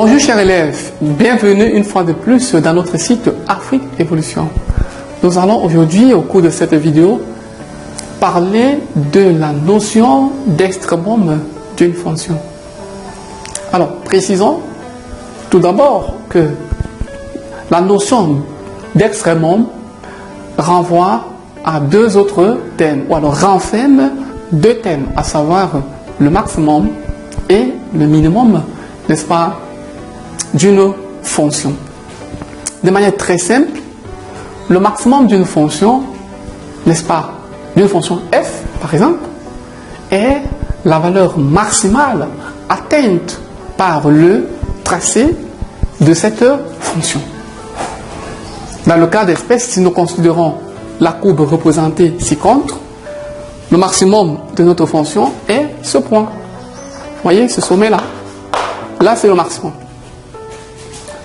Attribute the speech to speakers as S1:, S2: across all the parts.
S1: Bonjour chers élèves, bienvenue une fois de plus dans notre site Afrique Evolution. Nous allons aujourd'hui, au cours de cette vidéo, parler de la notion d'extrêmum d'une fonction. Alors, précisons tout d'abord que la notion d'extrêmum renvoie à deux autres thèmes, ou alors renferme deux thèmes, à savoir le maximum et le minimum, n'est-ce pas, d'une fonction. De manière très simple, le maximum d'une fonction, n'est-ce pas, d'une fonction f, par exemple, est la valeur maximale atteinte par le tracé de cette fonction. Dans le cas d'espèce, si nous considérons la courbe représentée ci-contre, le maximum de notre fonction est ce point. Vous voyez, ce sommet-là. Là, c'est le maximum.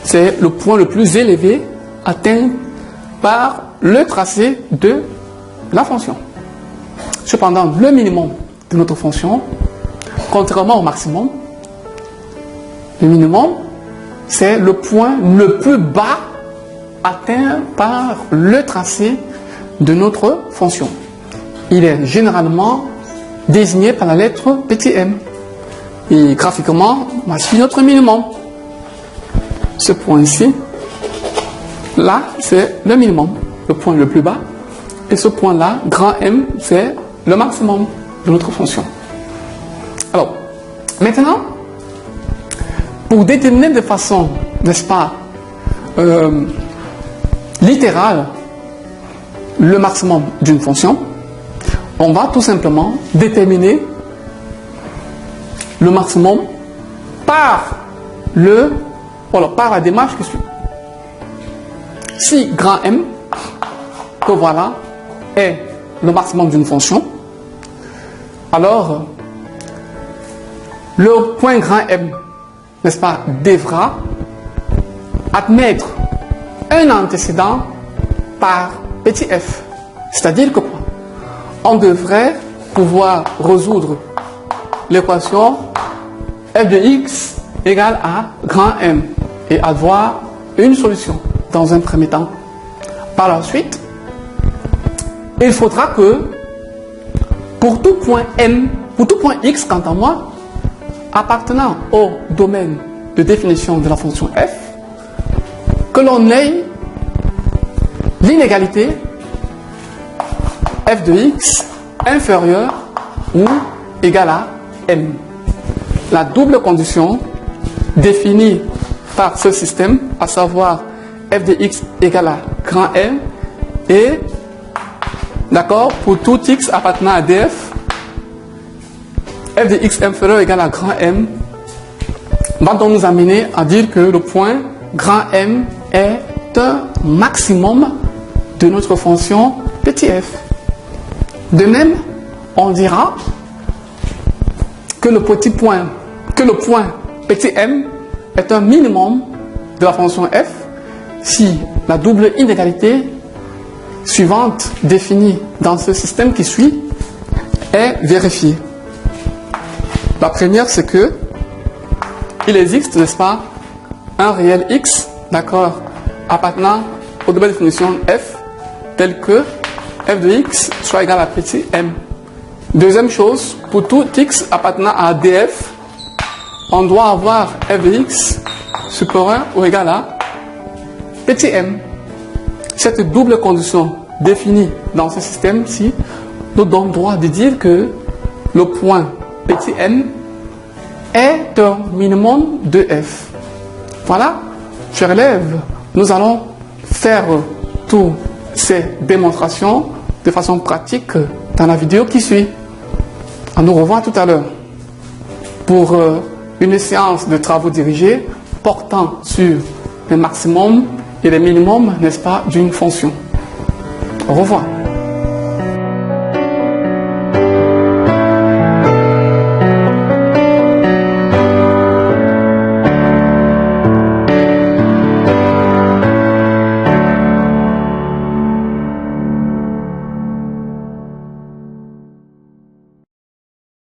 S1: C'est le point le plus élevé atteint par le tracé de la fonction. Cependant, le minimum de notre fonction, contrairement au maximum, le minimum, c'est le point le plus bas atteint par le tracé de notre fonction. Il est généralement désigné par la lettre petit m. Et graphiquement, voici notre minimum. Ce point ici, là, c'est le minimum, le point le plus bas. Et ce point-là, grand M, c'est le maximum de notre fonction. Alors, maintenant, pour déterminer de façon, n'est-ce pas, littérale, le maximum d'une fonction, on va tout simplement déterminer le maximum par la démarche qui suit. Si grand M, que voilà, est le maximum d'une fonction, alors le point grand M, n'est-ce pas, devra admettre un antécédent par petit f. C'est-à-dire que on devrait pouvoir résoudre l'équation f de x égale à grand M et avoir une solution dans un premier temps. Par la suite, il faudra que pour tout point M, pour tout point x quant à moi, appartenant au domaine de définition de la fonction f, que l'on ait l'inégalité f de x inférieur ou égal à m. La double condition définie par ce système, à savoir f de x égale à grand M, et d'accord, pour tout x appartenant à df, f de x inférieur égale à grand M, va donc nous amener à dire que le point grand M est un maximum de notre fonction petit f. De même, on dira que le point petit m est un minimum de la fonction f si la double inégalité suivante définie dans ce système qui suit est vérifiée. La première, c'est que il existe, n'est-ce pas, un réel x, d'accord, appartenant au domaine de définition f, tel que f de x soit égal à petit m. Deuxième chose, pour tout x appartenant à df, on doit avoir f de x supérieur ou égal à petit m. Cette double condition définie dans ce système-ci nous donne droit de dire que le point petit m est un minimum de f. Voilà, chers élèves, nous allons faire toutes ces démonstrations de façon pratique dans la vidéo qui suit. On nous revoit tout à l'heure pour une séance de travaux dirigés portant sur les maximums et les minimums, n'est-ce pas, d'une fonction. Au revoir.